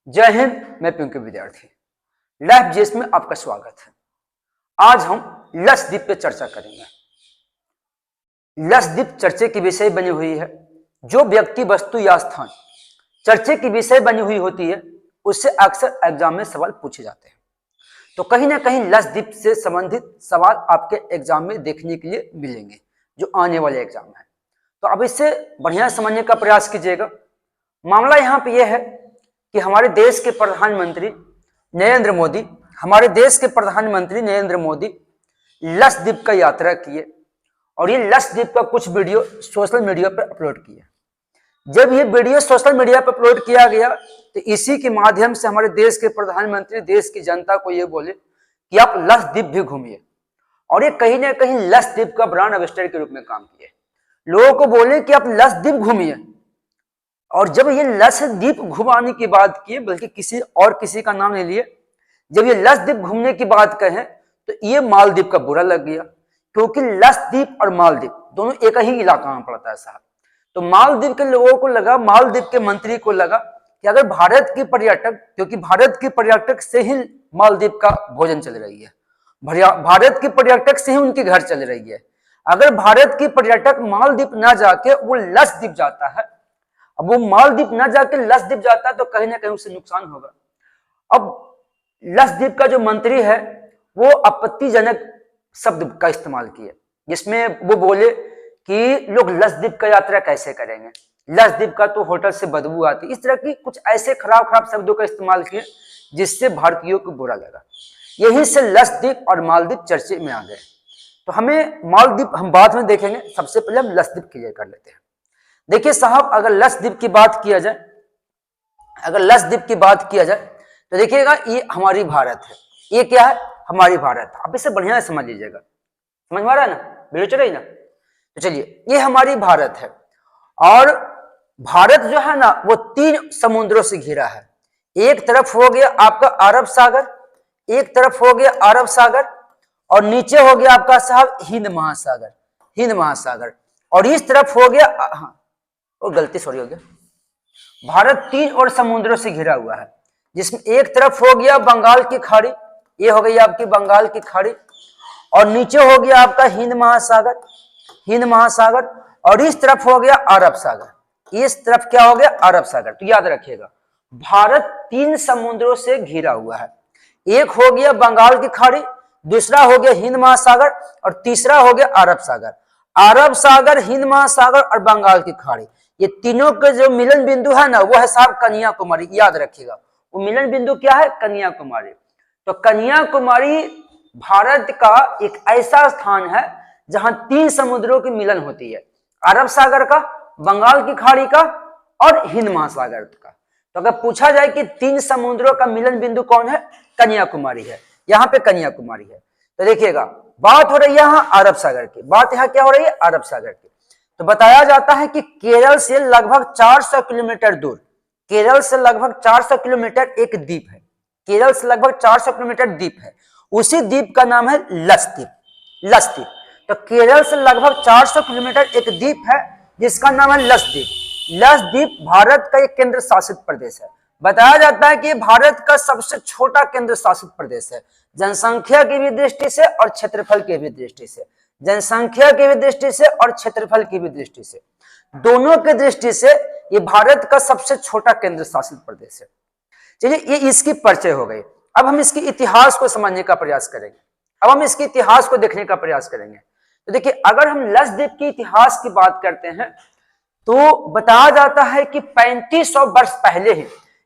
जय हिंद। मैं पिंकी विद्यार्थी लाइफ जेस में आपका स्वागत है। आज हम लक्षद्वीप पे चर्चा करेंगे। लक्षद्वीप चर्चे की विषय बनी हुई है। जो व्यक्ति, वस्तु या स्थान चर्चे की विषय बनी हुई होती है उससे अक्सर एग्जाम में सवाल पूछे जाते हैं। तो कहीं ना कहीं लक्षद्वीप से संबंधित सवाल आपके एग्जाम में देखने के लिए मिलेंगे जो आने वाले एग्जाम है। तो अब इससे बढ़िया समझने का प्रयास कीजिएगा। मामला यहाँ पे यह है कि हमारे देश के प्रधानमंत्री नरेंद्र मोदी लक्षद्वीप का यात्रा किए और ये लक्षद्वीप का कुछ वीडियो सोशल मीडिया पर अपलोड किए। जब ये वीडियो सोशल मीडिया पर अपलोड किया गया तो इसी के माध्यम से हमारे देश के प्रधानमंत्री देश की जनता को ये बोले कि आप लक्षद्वीप भी घूमिए, और ये कहीं ना कहीं लक्षद्वीप का ब्रांड एम्बेसडर के रूप में काम किए। लोगों को बोले कि आप लक्षद्वीप घूमिए, और जब ये लक्षद्वीप घुमाने की बात की, बल्कि किसी का नाम नहीं लिए, जब ये लक्षद्वीप घूमने की बात कहें तो ये मालदीव का बुरा लग गया, क्योंकि लक्षद्वीप और मालदीव दोनों एक ही इलाका में पड़ता है साहब। तो मालदीव के लोगों को लगा, मालदीव के मंत्री को लगा कि अगर भारत के पर्यटक, क्योंकि भारत के पर्यटक से ही मालदीव का भोजन चल रही है, भारत के पर्यटक से ही उनकी घर चल रही है, अगर भारत के पर्यटक मालदीव ना जाके वो लक्षद्वीप जाता है, अब वो मालदीव ना जाके लक्षद्वीप जाता है तो कहीं ना कहीं उससे नुकसान होगा। अब लक्षद्वीप का जो मंत्री है वो आपत्तिजनक शब्द का इस्तेमाल किए, जिसमें वो बोले कि लोग लक्षद्वीप का यात्रा कैसे करेंगे, लक्षद्वीप का तो होटल से बदबू आती, इस तरह की कुछ ऐसे खराब शब्दों का इस्तेमाल किए जिससे भारतीयों को बुरा लगा। यही से लक्षद्वीप और मालदीव चर्चे में आ गए। तो हमें मालदीव हम बाद में देखेंगे, सबसे पहले हम लक्षद्वीप क्लियर कर लेते हैं। देखिए साहब, अगर लक्षद्वीप की बात किया जाए, तो देखिएगा ये हमारी भारत है। ये क्या है? हमारी भारत। आप इसे बढ़िया से समझ लीजिएगा। समझ में आ रहा है ना? वीडियो चल रही ना? तो चलिए, ये हमारी भारत है और भारत जो है ना वो 3 समुद्रों से घिरा है। एक तरफ हो गया आपका अरब सागर, एक तरफ हो गया अरब सागर, और नीचे हो गया आपका साहब हिंद महासागर, और इस तरफ हो गया, और गलती सॉरी हो गया, भारत 3 और समुद्रों से घिरा हुआ है, जिसमें एक तरफ हो गया बंगाल की खाड़ी, ये हो गई आपकी बंगाल की खाड़ी, और नीचे हो गया आपका हिंद महासागर, और इस तरफ हो गया अरब सागर। इस तरफ क्या हो गया? अरब सागर। तो याद रखिएगा, भारत 3 समुद्रों से घिरा हुआ है। एक हो गया बंगाल की खाड़ी, दूसरा हो गया हिंद महासागर, और तीसरा हो गया अरब सागर। अरब सागर, हिंद महासागर और बंगाल की खाड़ी, ये तीनों के जो मिलन बिंदु है ना वो है साहब कन्याकुमारी। याद रखिएगा, वो मिलन बिंदु क्या है? कन्याकुमारी। तो कन्याकुमारी भारत का एक ऐसा स्थान है जहां 3 समुद्रों की मिलन होती है, अरब सागर का, बंगाल की खाड़ी का और हिंद महासागर का। तो अगर पूछा जाए कि 3 समुद्रों का मिलन बिंदु कौन है? कन्याकुमारी है। यहाँ पे कन्याकुमारी है। तो देखिएगा, बात हो रही है यहाँ अरब सागर की, बात यहाँ क्या हो रही है? अरब सागर की। तो बताया जाता है कि केरल से लगभग 400 किलोमीटर दूर, केरल से लगभग 400 किलोमीटर एक द्वीप है, केरल से लगभग 400 किलोमीटर द्वीप है, उसी द्वीप का नाम है लक्षद्वीप। तो केरल से लगभग 400 किलोमीटर एक द्वीप है जिसका नाम है लक्षद्वीप। लक्षद्वीप भारत का एक केंद्र शासित प्रदेश है। बताया जाता है कि भारत का सबसे छोटा केंद्र शासित प्रदेश है, जनसंख्या की भी दृष्टि से और क्षेत्रफल की भी दृष्टि से, जनसंख्या की भी दृष्टि से और क्षेत्रफल की भी दृष्टि से, दोनों की दृष्टि से ये भारत का सबसे छोटा केंद्र शासित प्रदेश है। चलिए, ये इसकी परिचय हो गई। अब हम इसके इतिहास को समझने का प्रयास करेंगे, अब हम इसके इतिहास को देखने का प्रयास करेंगे। तो देखिए, अगर हम लक्षद्वीप के इतिहास की बात करते हैं तो बताया जाता है कि 3500 वर्ष पहले ही,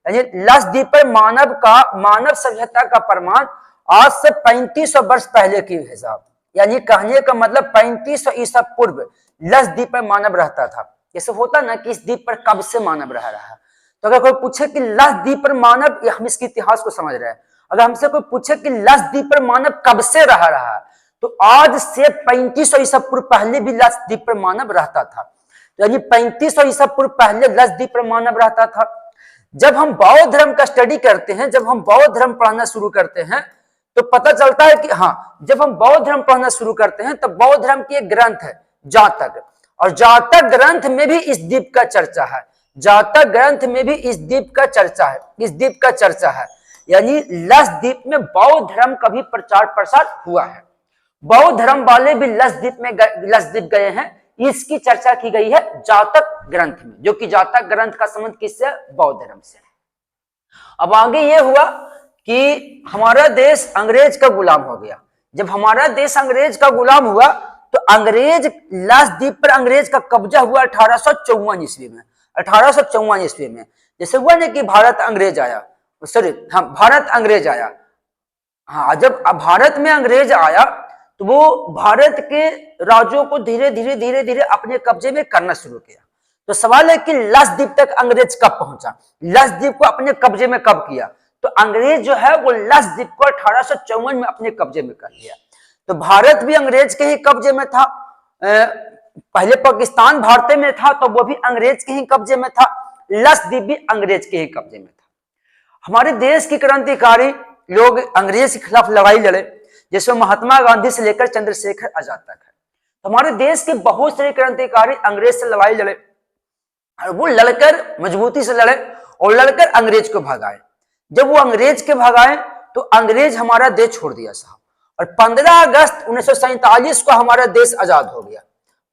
यानी लक्षद्वीप पर मानव सभ्यता का प्रमाण आज से 3500 वर्ष पहले की है साहब। यानी कहने का मतलब 3500 ईसा पूर्व लक्षद्वीप पर मानव रहता था। जैसे होता ना कि इस द्वीप पर कब से मानव रह रहा है। तो अगर कोई पूछे कि लक्षद्वीप पर मानव, हम इसके इतिहास को समझ रहे हैं, अगर हमसे कोई पूछे कि लक्षद्वीप पर मानव कब से रह रहा है, तो आज से 3500 ईसा पूर्व पहले भी लक्षद्वीप पर मानव रहता था। यानी 3500 ईसा पूर्व पहले लक्षद्वीप पर मानव रहता था। जब हम बौद्ध धर्म का स्टडी करते हैं, जब हम बौद्ध धर्म पढ़ना शुरू करते हैं, तो पता चलता है कि हाँ, जब हम बौद्ध धर्म पढ़ना शुरू करते हैं तो बौद्ध धर्म की एक ग्रंथ है जातक, और जातक ग्रंथ में भी इस द्वीप का चर्चा है। जातक ग्रंथ में भी इस द्वीप का चर्चा है, इस द्वीप का चर्चा है। यानी लक्षद्वीप में बौद्ध धर्म का भी प्रचार प्रसार हुआ है। बौद्ध धर्म वाले भी लक्षद्वीप गए हैं, इसकी चर्चा की गई है जातक ग्रंथ में, जो कि जातक ग्रंथ का संबंध किससे? बौद्ध धर्म से। अब आगे ये हुआ कि हमारा देश अंग्रेज का गुलाम हो गया। जब हमारा देश अंग्रेज का गुलाम हुआ तो अंग्रेज लक्षद्वीप पर अंग्रेज का कब्जा हुआ 1854 ईस्वी में। 1854 ईस्वी में जैसे हुआ ना कि भारत अंग्रेज आया, सॉरी हाँ, भारत अंग्रेज आया। हाँ, जब भारत में अंग्रेज आया तो वो भारत के राज्यों को धीरे धीरे अपने कब्जे में करना शुरू किया। तो सवाल है कि लक्षद्वीप तक अंग्रेज कब पहुंचा, लक्षद्वीप को अपने कब्जे में कब किया? तो अंग्रेज जो है वो लक्षद्वीप को 1854 में अपने कब्जे में कर लिया। तो भारत भी अंग्रेज के ही कब्जे में था। पहले पाकिस्तान भारत में था तो वो भी अंग्रेज के ही कब्जे में था, लक्षद्वीप भी अंग्रेज के ही कब्जे में था। हमारे देश के क्रांतिकारी लोग अंग्रेज के खिलाफ लड़ाई लड़े, जैसे महात्मा गांधी से लेकर चंद्रशेखर आजाद तक है। तो हमारे देश के बहुत सारे क्रांतिकारी अंग्रेज से लड़ाई लड़े और वो लड़कर मजबूती से लड़े और लड़कर अंग्रेज को भगाए। जब वो अंग्रेज के भगाए तो अंग्रेज हमारा देश छोड़ दिया साहब, और 15 अगस्त 1947 को हमारा देश आजाद हो गया।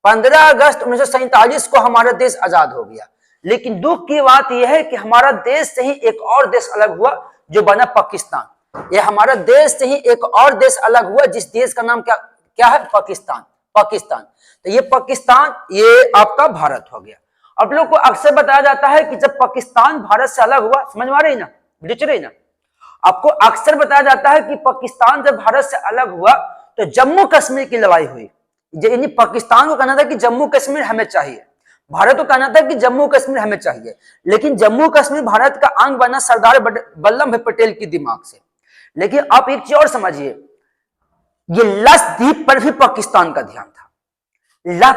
15 अगस्त 1947 को हमारा देश आजाद हो गया। लेकिन दुख की बात यह है कि हमारा देश से ही एक और देश अलग हुआ जो बना पाकिस्तान। ये हमारा देश से ही एक और देश अलग हुआ जिस देश का नाम क्या है? पाकिस्तान। पाकिस्तान। तो ये पाकिस्तान, ये आपका भारत हो गया। आप लोग को अक्सर बताया जाता है कि जब पाकिस्तान भारत से अलग हुआ, समझ में आ रही ना, बिच रही ना, आपको अक्सर बताया जाता है कि पाकिस्तान जब भारत से अलग हुआ तो जम्मू कश्मीर की लड़ाई हुई। यानी पाकिस्तान को कहना था कि जम्मू कश्मीर हमें चाहिए, भारत को कहना था कि जम्मू कश्मीर हमें चाहिए, लेकिन जम्मू कश्मीर भारत का अंग बना सरदार वल्लभ भाई पटेल की दिमाग से। लेकिन आप एक चीज और समझिए, ये लक्षद्वीप पर भी पाकिस्तान का ध्यान था।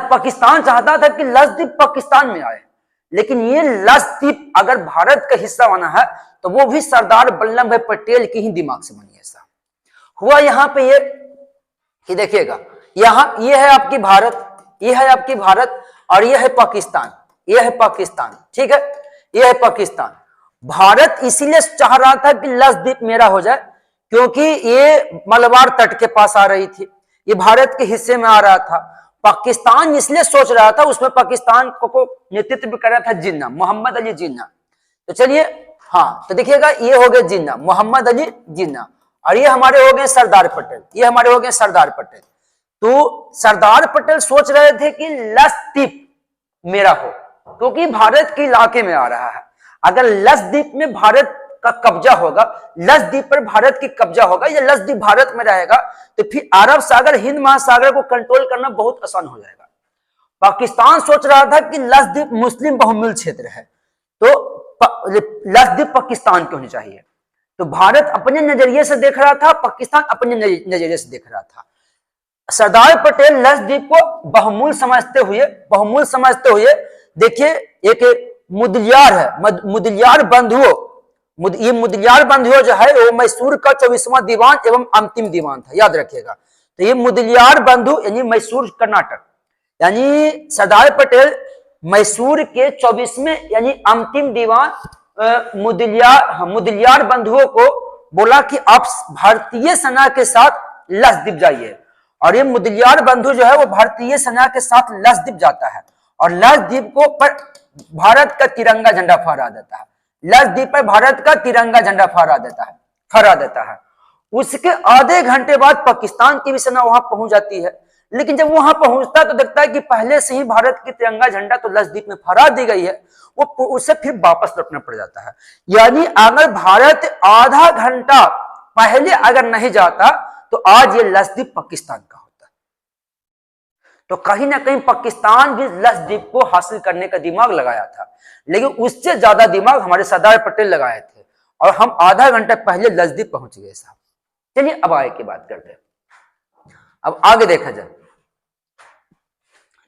पाकिस्तान चाहता था कि लक्षद्वीप पाकिस्तान में आए, लेकिन ये लक्षद्वीप अगर भारत का हिस्सा बना है तो वो भी सरदार वल्लभ भाई पटेल के ही दिमाग से बनी। ऐसा हुआ यहाँ पे ये कि देखिएगा, यहाँ ये है आपकी भारत, ये है आपकी भारत और ये है पाकिस्तान, ये है पाकिस्तान, ठीक है, ये है पाकिस्तान। भारत इसीलिए चाह रहा था कि लक्षद्वीप मेरा हो जाए क्योंकि ये मलबार तट के पास आ रही थी, ये भारत के हिस्से में आ रहा था। पाकिस्तान इसलिए सोच रहा था, उसमें पाकिस्तान को नेतृत्व कर रहा था जिन्ना, मोहम्मद अली जिन्ना। तो चलिए, हाँ, तो देखिएगा ये हो गए जिन्ना, मोहम्मद अली जिन्ना, और ये हमारे हो गए सरदार पटेल, ये हमारे हो गए सरदार पटेल। तो सरदार पटेल सोच रहे थे कि लक्षद्वीप मेरा हो क्योंकि भारत के इलाके में आ रहा है। अगर लक्षद्वीप में भारत का कब्जा होगा, लक्षद्वीप पर भारत की कब्जा होगा या लक्षद्वीप भारत में रहेगा तो फिर अरब सागर, हिंद महासागर को कंट्रोल करना बहुत आसान हो जाएगा। पाकिस्तान सोच रहा था कि लक्षद्वीप मुस्लिम बहुमूल्य क्षेत्र है तो लक्षद्वीप पाकिस्तान की होनी चाहिए। तो भारत अपने नजरिए से देख रहा था, पाकिस्तान अपने नजरिए से देख रहा था। सरदार पटेल लक्षद्वीप को बहुमूल्य समझते हुए देखिए एक मुदलियार है, मुदलियार बंधुओं, ये मुदलियार बंधुओं जो है वो मैसूर का 24वां दीवान एवं अंतिम दीवान था, याद रखिएगा। तो ये मुदलियार बंधु यानी मैसूर कर्नाटक, यानी सरदार पटेल मैसूर के 24वें यानी अंतिम दीवान मुदलियार बंधुओं को बोला कि आप भारतीय सेना के साथ लक्षद्वीप जाइए। और ये मुदलियार बंधु जो है वो भारतीय सेना के साथ लक्षद्वीप जाता है और लक्षद्वीप को पर भारत का तिरंगा झंडा फहरा देता है। लक्षद्वीप पर भारत का तिरंगा झंडा फहरा देता है। उसके आधे घंटे बाद पाकिस्तान की भी सेना वहां पहुंच जाती है, लेकिन जब वहां पहुंचता तो देखता है कि पहले से ही भारत की तिरंगा झंडा तो लक्षद्वीप में फहरा दी गई है, वो उसे फिर वापस लौटना पड़ जाता है। यानी अगर भारत आधा घंटा पहले अगर नहीं जाता तो आज ये लक्षद्वीप पाकिस्तान का होता। तो कहीं ना कहीं पाकिस्तान भी लक्षद्वीप को हासिल करने का दिमाग लगाया था, लेकिन उससे ज्यादा दिमाग हमारे सरदार पटेल लगाए थे और हम आधा घंटा पहले लक्षद्वीप पहुंच गए साहब। चलिए अब आगे की बात करते हैं। अब आगे देखा जाए,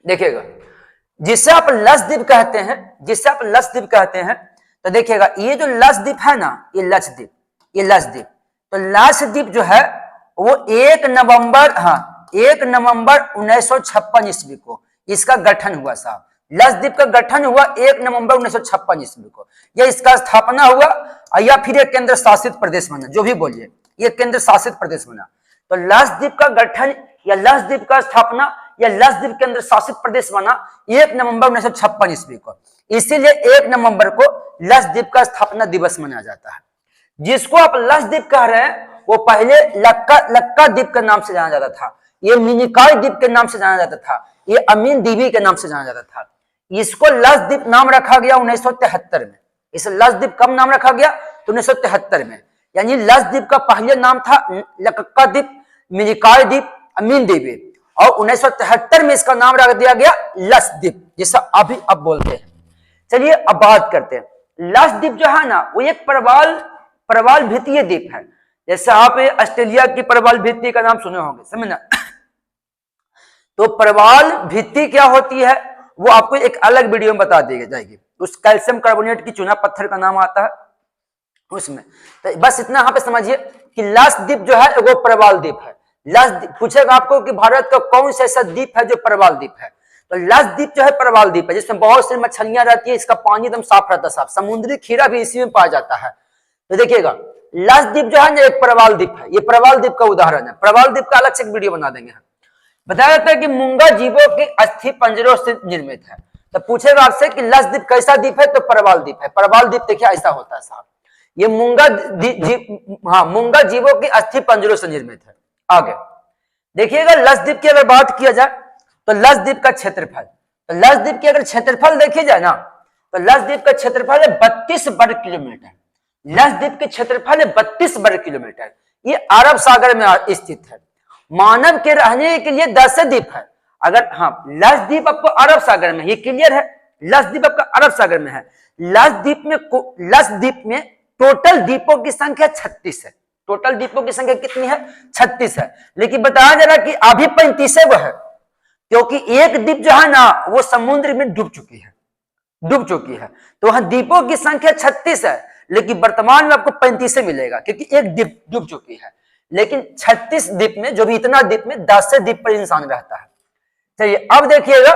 देखिएगा जिससे आप लक्षद्वीप कहते हैं, तो देखिएगा ये जो लक्षद्वीप है ना, ये लक्षद्वीप, तो लक्षद्वीप जो है वो 1 नवंबर 1956 ईस्वी को इसका गठन हुआ साहब। लक्षद्वीप का गठन हुआ 1 नवंबर 1956 ईस्वी को, या इसका स्थापना हुआ या फिर एक केंद्र शासित प्रदेश बना, जो भी बोलिए, ये केंद्र शासित प्रदेश बना। तो लक्षद्वीप का गठन या लक्षद्वीप का स्थापना या लक्षद्वीप केंद्र शासित प्रदेश बना 1 नवंबर 1956 ईस्वी को, इसीलिए 1 नवंबर को लक्षद्वीप का स्थापना दिवस मनाया जाता है। जिसको आप लक्षद्वीप कह रहे हैं वो पहले लक्का द्वीप के नाम से जाना जाता था, ये मिनिकॉय द्वीप के नाम से जाना जाता था, ये अमीन द्वीप के नाम से जाना जाता था। इसको लक्षद्वीप नाम रखा गया 1973 में। इस लक्षद्वीप कब नाम रखा गया? तो 1973 में। यानी लक्षद्वीप का पहले नाम था लक्का द्वीप, मिनिकॉय द्वीप, अमीन द्वीप, और 1973 में इसका नाम रख दिया गया लक्षद्वीप, जैसा अभी अब बोलते हैं। चलिए अब बात करते हैं। लक्षद्वीप जो है ना वो एक प्रवाल भित्तीय द्वीप है। जैसे आप ऑस्ट्रेलिया की प्रवाल भित्ति का नाम सुने होंगे, समझना। तो प्रवाल भित्ति क्या होती है वो आपको एक अलग वीडियो में बता दी जाएगी। उस कैल्शियम कार्बोनेट की चूना पत्थर का नाम आता है उसमें। तो बस इतना यहाँ पे समझिए कि लक्षद्वीप जो है वो प्रवाल द्वीप है। लक्षद्वीप पूछेगा आपको कि भारत का कौन सा ऐसा द्वीप है जो प्रवाल द्वीप है, तो लक्षद्वीप जो है प्रवाल द्वीप है, जिसमें बहुत सी मछलियां रहती है, इसका पानी एकदम साफ रहता है, साफ। समुद्री खीरा भी इसी में पाया जाता है। तो देखिएगा लक्षद्वीप जो है ना एक प्रवाल द्वीप है, ये प्रवाल द्वीप का उदाहरण है। प्रवाल द्वीप का अलग से एक वीडियो बना देंगे। बताया जाता है कि मूंगा जीवों के अस्थि पंजरों से निर्मित है। तो पूछेगा आपसे कि लक्षद्वीप कैसा द्वीप है, तो प्रवाल द्वीप है। प्रवाल द्वीप देखिए ऐसा होता है साहब, ये मूंगा जीवों के अस्थि पंजरों से निर्मित है। आगे देखिएगा लक्षद्वीप की अगर बात किया जाए तो लक्षद्वीप का क्षेत्रफल, तो लक्षद्वीप की अगर क्षेत्रफल देखी जाए ना तो लक्षद्वीप का क्षेत्रफल है 32 वर्ग किलोमीटर। लक्षद्वीप के क्षेत्रफल है 32 वर्ग किलोमीटर। ये अरब सागर में स्थित है। मानव के रहने के लिए 10 द्वीप है। अगर लक्षद्वीप आपको अरब सागर में, ये क्लियर है, लक्षद्वीप आपका अरब सागर में है। लक्षद्वीप में टोटल द्वीपों की संख्या 36 है। टोटल द्वीपों की संख्या कितनी है? 36 है। लेकिन बताया जा रहा है कि अभी 35 वो है, क्योंकि एक द्वीप जो है ना वो समुद्र में डूब चुकी है। तो वहां द्वीपों की संख्या 36 है, लेकिन वर्तमान में आपको 35 मिलेगा, क्योंकि एक द्वीप डूब चुकी है। लेकिन 36 द्वीप में, जो भी इतना द्वीप में 10 से द्वीप पर इंसान रहता है। चलिए अब देखिएगा,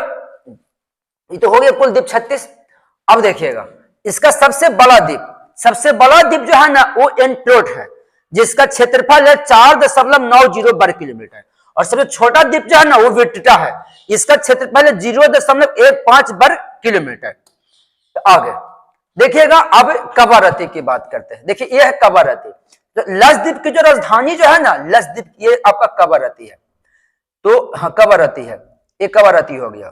ये तो हो गया कुल द्वीप 36। अब देखिएगा इसका सबसे बड़ा द्वीप जो है ना वो एंटोट है, जिसका क्षेत्रफल है 4.90 वर्ग किलोमीटर। और सबसे छोटा द्वीप जो है ना वो विक्टोरिया है, इसका क्षेत्रफल है 0.15 वर्ग किलोमीटर। तो आगे देखिएगा अब कवारत्ती की बात करते हैं। देखिए ये है कवारत्ती। तो लक्षद्वीप की जो राजधानी जो है ना, लक्षद्वीप ये आपका कवारत्ती है। तो हाँ कवारत्ती है, ये कवारत्ती हो गया।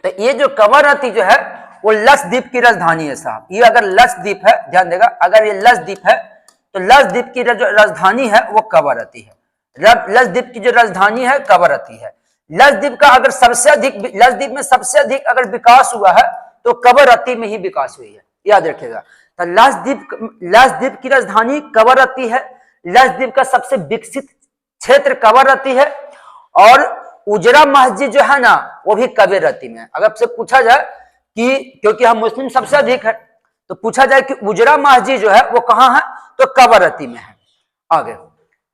तो ये जो कवारत्ती जो है वो लक्षद्वीप की राजधानी है साहब। ये अगर लक्षद्वीप है, ध्यान देगा, अगर ये लक्षद्वीप है तो लक्षद्वीप की जो राजधानी है वो कवारत्ती है। लक्षद्वीप की जो राजधानी है कवारत्ती है। लक्षद्वीप का अगर लक्षद्वीप में सबसे अधिक अगर विकास हुआ है तो कवारत्ती में ही विकास हुई है, याद रखिएगा। तो लक्षद्वीप की राजधानी कवारत्ती है। लक्षद्वीप का सबसे विकसित क्षेत्र कवारत्ती है। और उजरा मस्जिद जो है ना वो भी कवारत्ती में है। अगर आपसे पूछा जाए कि, क्योंकि हम मुस्लिम सबसे अधिक है, तो पूछा जाए कि उजरा मस्जिद जो है वो कहाँ है, तो कवारत्ती में है। आगे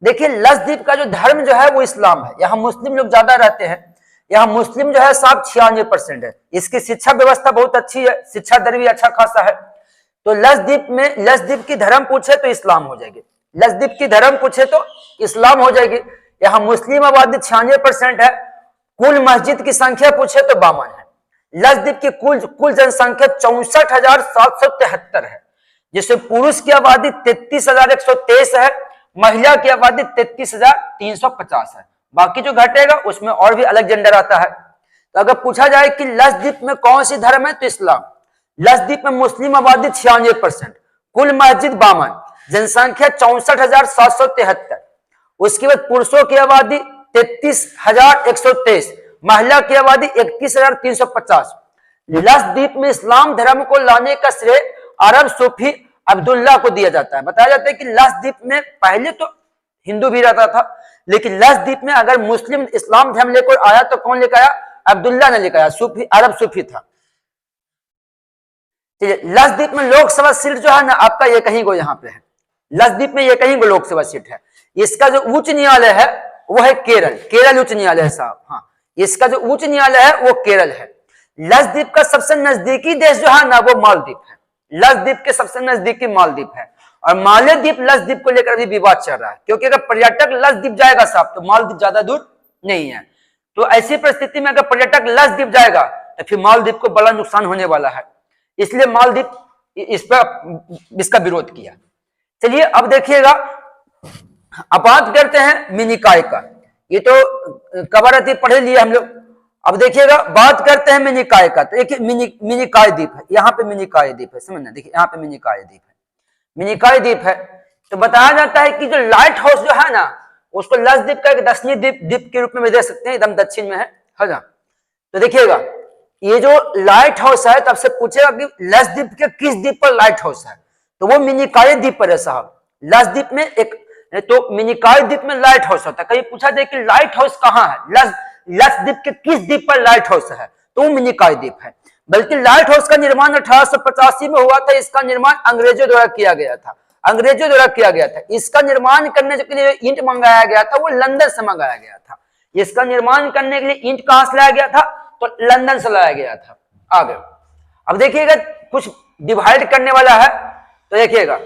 देखिए लक्षद्वीप का जो धर्म जो है वो इस्लाम है। यहाँ मुस्लिम लोग ज्यादा रहते हैं। यहाँ मुस्लिम जो है साहब 96% है। इसकी शिक्षा व्यवस्था बहुत अच्छी है, शिक्षा दर भी अच्छा खासा है। तो लक्षद्वीप की धर्म पूछे तो इस्लाम हो जाएगी। लक्षद्वीप की धर्म पूछे तो इस्लाम हो जाएगी। यहाँ मुस्लिम आबादी 96% है। कुल मस्जिद की संख्या पूछे तो 52 है। लक्षद्वीप की कुल जनसंख्या 64,773 है, जिसमें पुरुष की आबादी 33,123 है, महिला की आबादी 33,350 है। बाकी जो घटेगा उसमें और भी अलग जेंडर आता है। तो अगर पूछा जाए कि लक्षद्वीप में कौन सी धर्म है, तो इस्लाम। लक्षद्वीप में मुस्लिम आबादी 96%, कुल मस्जिद 52, जनसंख्या 64,773। उसके बाद पुरुषों की आबादी 33,123, महिला की आबादी 31,350। लक्षद्वीप में इस्लाम धर्म को लाने का श्रेय अरब सूफी अब्दुल्ला को दिया जाता है। बताया जाता है कि लक्षद्वीप में पहले तो हिंदू भी रहता था, लेकिन लक्षद्वीप में अगर मुस्लिम इस्लाम धर्म लेकर आया तो कौन लेकर आया? अब्दुल्ला ने लेकर आया, सूफी, अरब सूफी था। लक्षद्वीप में लोकसभा सीट जो है ना आपका ये कहीं को यहाँ पे है। लक्षद्वीप में ये कहीं को लोकसभा सीट है। इसका जो उच्च न्यायालय है वो है केरल उच्च न्यायालय है साहब। हाँ, इसका जो उच्च न्यायालय है वो केरल है। लक्षद्वीप का सबसे नजदीकी देश जो है ना वो मालदीव है। लक्षद्वीप के सबसे नजदीकी मालदीव है और मालदीव लक्षद्वीप को लेकर भी विवाद चल रहा है, क्योंकि अगर पर्यटक लक्षद्वीप जाएगा साहब तो मालदीव ज्यादा दूर नहीं है। तो ऐसी परिस्थिति में अगर पर्यटक लक्षद्वीप जाएगा तो फिर मालदीव को बड़ा नुकसान होने वाला है, इसलिए मालदीव इसका विरोध किया। चलिए अब देखिएगा, अब बात करते हैं मिनिकॉय का। ये तो कवारती पढ़े लिए हम लोग। अब देखिएगा बात करते हैं मिनिकॉय का। तो देखिए मिनिकॉय द्वीप है, यहाँ पे मिनिकॉय द्वीप है, समझना। देखिए यहाँ पे मिनिकॉय द्वीप है, मिनिकॉय द्वीप है। तो बताया जाता है कि जो लाइट हाउस जो है ना उसको लक्षद्वीप का एक दक्षिणी द्वीप के रूप में दे सकते हैं, एकदम दक्षिण में है ना। तो देखिएगा ये जो लाइट हाउस है, तब से पूछेगा कि लक्षद्वीप के किस द्वीप पर लाइट हाउस है, तो वो मिनिकॉय द्वीप पर है साहब। लक्षद्वीप में एक, तो मिनिकॉय द्वीप में लाइट हाउस होता है। कहीं पूछा जाए कि लाइट हाउस कहाँ है, लक्षद्वीप के किस द्वीप पर लाइट हाउस है, तो वो मिनिकॉय द्वीप है। बल्कि लाइट हाउस का निर्माण 1885 में हुआ था। इसका निर्माण अंग्रेजों द्वारा किया गया था, अंग्रेजों द्वारा किया गया था। इसका निर्माण करने के लिए ईंट मंगाया गया था, वो लंदन से मंगाया गया था। इसका निर्माण करने के लिए ईंट कहां से लाया गया था, तो लंदन से लाया गया था। आगे अब देखिएगा कुछ डिवाइड करने वाला है। तो देखिएगा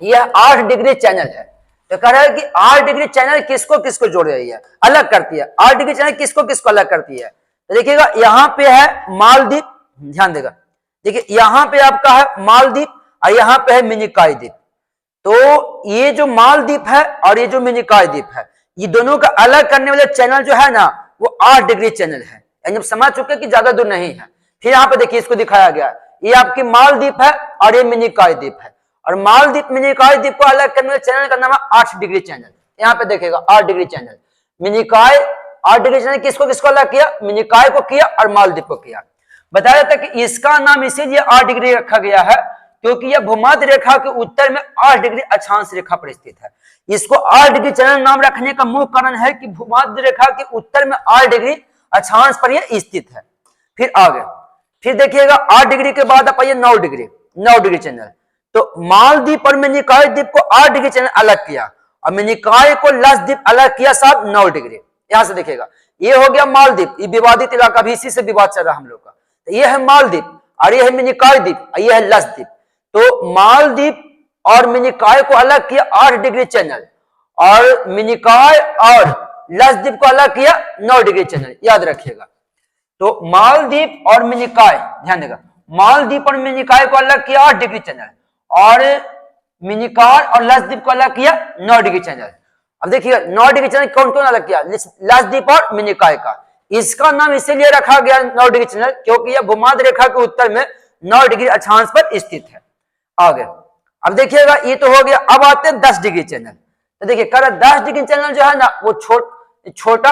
यह 8 डिग्री चैनल है। तो कह रहा है कि 8 डिग्री चैनल किसको किसको जोड़ रही है, अलग करती है। 8 डिग्री चैनल किसको किसको अलग करती है। तो देखिएगा यहाँ पे है मालदीव, ध्यान देगा। देखिए यहाँ पे आपका है मालदीव और यहाँ पे है मिनिकॉय द्वीप। तो ये जो मालदीव है और ये जो मिनिकॉय द्वीप है, ये दोनों का अलग करने वाले चैनल जो है ना वो 8 डिग्री चैनल है। यानी समझ चुके कि ज्यादा दूर नहीं है। फिर यहाँ पे देखिए इसको दिखाया गया, ये आपकी मालदीव है और ये मिनिकॉय द्वीप है। और मालदीव मिनिकॉय द्वीप को अलग करने वाले चैनल का नाम है 8 डिग्री चैनल। यहाँ पे देखिएगा 8 degree channel. Minicoy 8 degree channel किसको किसको अलग किया, मिनिकॉय को किया और मालदीव को किया। बताया जाता है कि इसका नाम इसीलिए 8 डिग्री रखा गया है क्योंकि यह भूमध्य रेखा के उत्तर में 8 डिग्री अक्षांश रेखा पर स्थित है। इसको 8 डिग्री चैनल नाम रखने का मुख्य कारण है कि भूमध्य रेखा के उत्तर में 8 डिग्री अक्षांश पर यह स्थित है। फिर आगे फिर देखिएगा 8 डिग्री के बाद आप आइए 9 डिग्री चैनल। तो मालदीव और मिनिकॉय द्वीप को 8 डिग्री चैनल अलग किया और मिनिकॉय को लक्षद्वीप अलग किया साहब 9 डिग्री। यहां से देखिएगा ये हो गया मालदीव, ये विवादित इलाका भी इसी से विवाद चल रहा हम लोग का। तो ये है मालदीव और ये है मिनिकॉय द्वीप और ये है लक्षद्वीप। तो मालदीव और मिनिकॉय को अलग किया 8 डिग्री चैनल और मिनिकॉय और लक्षद्वीप को अलग किया 9 डिग्री चैनल, याद रखिएगा। तो मालदीव और मिनिकॉय, ध्यान देगा, मालदीव और मिनिकॉय को अलग किया 8 डिग्री चैनल और मिनिकॉय और लक्षद्वीप को अलग किया 9 डिग्री चैनल। अब देखिएगा 9 डिग्री चैनल कौन कौन अलग किया, लक्षद्वीप और मिनिकॉय का। इसका नाम इसीलिए रखा गया 9 डिग्री चैनल क्योंकि यह भूमध्य रेखा के उत्तर में 9 डिग्री अक्षांश पर स्थित है। आगे अब देखिएगा ये तो हो गया। अब आते हैं 10 डिग्री चैनल। तो देखिए कर 10 डिग्री चैनल जो है ना वो छोटा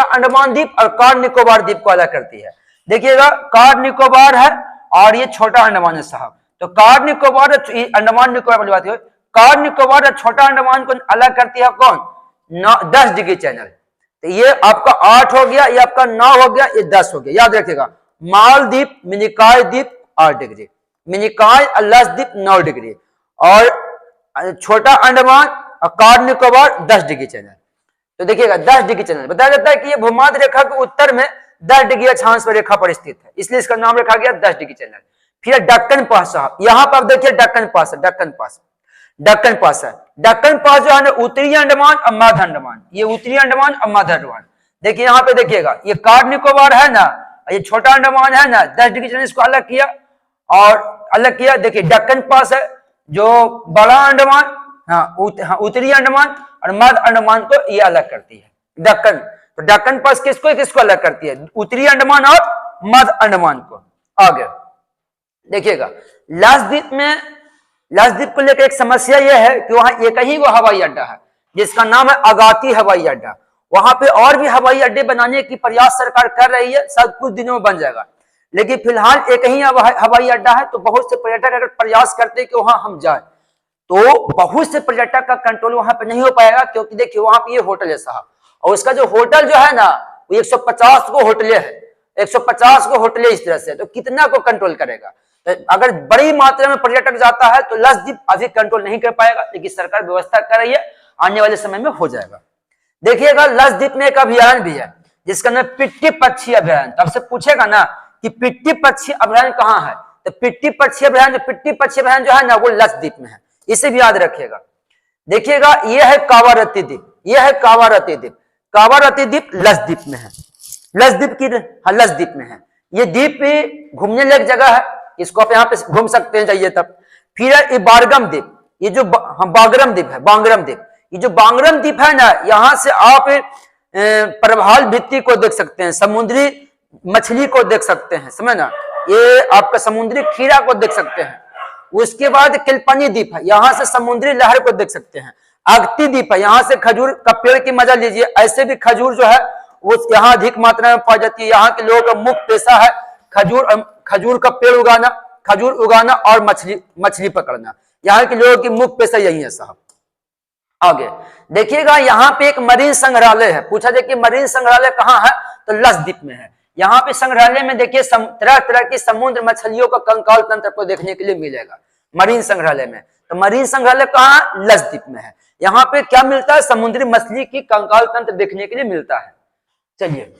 अंडमान द्वीप और कार निकोबार द्वीप को अलग करती है। देखिएगा कार निकोबार है और ये छोटा अंडमान है साहब। तो कार निकोबार अंडमान निकोबार वाली बात है, कार निकोबार और छोटा अंडमान को अलग करती है कौन, 10 डिग्री चैनल। तो ये आपका 8 हो गया, ये आपका 9 हो गया, ये 10 हो गया। याद रखिएगा मालदीव मिनिकॉय द्वीप 8 डिग्री, मिनिकॉय और लक्षद्वीप 9 डिग्री और छोटा अंडमान और कार निकोबार 10 डिग्री चैनल। तो देखिएगा 10 डिग्री चैनल बताया जाता है कि ये भूमध्य रेखा के उत्तर में 10 डिग्री अक्षांश पर रेखा पर स्थित है, इसलिए इसका नाम रखा गया 10 डिग्री चैनल। फिर डक्कन पास साहब, यहां पर देखिए डक्कन पास है, डक्कन पास है। डक्कन पास जो है ना उत्तरी अंडमान और मध्य अंडमान, ये उत्तरी अंडमान और मध्य अंडमान। देखिए यहाँ पे देखिएगा ये कार निकोबार है ना, ये छोटा अंडमान है ना, 10 डिग्री चैनल इसको अलग किया और अलग किया। देखिए डक्कन पास है जो बड़ा अंडमान, उत्तरी अंडमान और मध्य अंडमान को ये अलग करती है डक्कन। तो डक्कन पास किसको किसको अलग करती है, उत्तरी अंडमान और मध्य अंडमान को। आगे देखिएगा लक्षद्वीप को लेकर एक समस्या यह है कि वहां एक ही वो हवाई अड्डा है जिसका नाम है अगाती हवाई अड्डा। वहां पे और भी हवाई अड्डे बनाने की प्रयास सरकार कर रही है, शायद कुछ दिनों में बन जाएगा, लेकिन फिलहाल एक ही हवाई अड्डा है। तो बहुत से पर्यटक अगर प्रयास करते हैं कि वहां हम जाए तो बहुत से पर्यटक का कंट्रोल वहां पे नहीं हो पाएगा क्योंकि देखिए वहां पे ये होटल है साहब और उसका जो होटल जो है ना वो 150 को होटलें है, 150 को होटलें इस तरह से, तो कितना को कंट्रोल करेगा। तो अगर बड़ी मात्रा में पर्यटक जाता है तो लक्षद्वीप अभी कंट्रोल नहीं कर पाएगा, लेकिन सरकार व्यवस्था कर रही है, आने वाले समय में हो जाएगा। देखिएगा लक्षद्वीप में एक अभियान भी है जिसका नाम पिट्टी पक्षी अभयारण्य। तो आपसे पूछेगा ना कि पिट्टी पक्षी अभयारण्य कहाँ है, तो पिट्टी पक्षी अभयारण्य जो है ना वो लक्षद्वीप में है, इसे भी याद रखिएगा। देखिएगा ये है कावारती द्वीप, ये है कावारती द्वीप, कावारती द्वीप लक्षद्वीप में है, लक्षद्वीप में है। ये द्वीप घूमने लायक जगह है, इसको आप यहाँ पे घूम सकते हैं जाइए तब। फिर ये बारगम द्वीप, ये जो बांगरम द्वीप है, बांगरम द्वीप, ये जो बांगरम द्वीप है ना, यहाँ से आप प्रभाल भित्ति को देख सकते हैं, समुद्री मछली को देख सकते हैं, समझ ना, ये आपका समुद्री खीरा को देख सकते हैं। उसके बाद किलपनी द्वीप है, यहाँ से समुद्री लहर को देख सकते हैं। अगती द्वीप है, यहाँ से खजूर का पेड़ की मजा लीजिए। ऐसे भी खजूर जो है वो यहाँ अधिक मात्रा में पाई जाती है। यहाँ के लोगों का मुख्य पेशा है खजूर का पेड़ उगाना, खजूर उगाना और मछली पकड़ना। यहाँ के लोगों की मुख्य पेशा यही है साहब। आगे देखिएगा, यहाँ पे एक मरीन संग्रहालय है। पूछा जाए कि मरीन संग्रहालय कहाँ है, तो लक्षद्वीप में है। यहाँ पे संग्रहालय में देखिए तरह तरह की समुद्र मछलियों का कंकाल तंत्र को देखने के लिए मिलेगा मरीन संग्रहालय में। तो मरीन संग्रहालय कहाँ, लक्षद्वीप में है। यहाँ पे क्या मिलता है, समुद्री मछली की कंकाल तंत्र देखने के लिए मिलता है। चलिए